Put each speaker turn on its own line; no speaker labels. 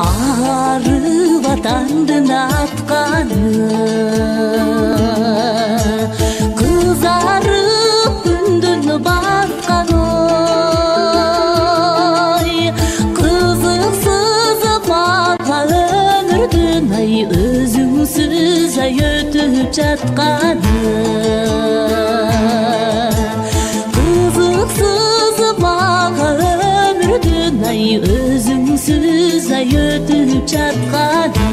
ары ватандын атканы кызарып күндүн баткан ой кызыксыз мага өмүрдүн ай өзүңсүз ай өтүп жатканы кызыксыз мага өмүрдүн ай өзүңсүз ай өтүп жатканы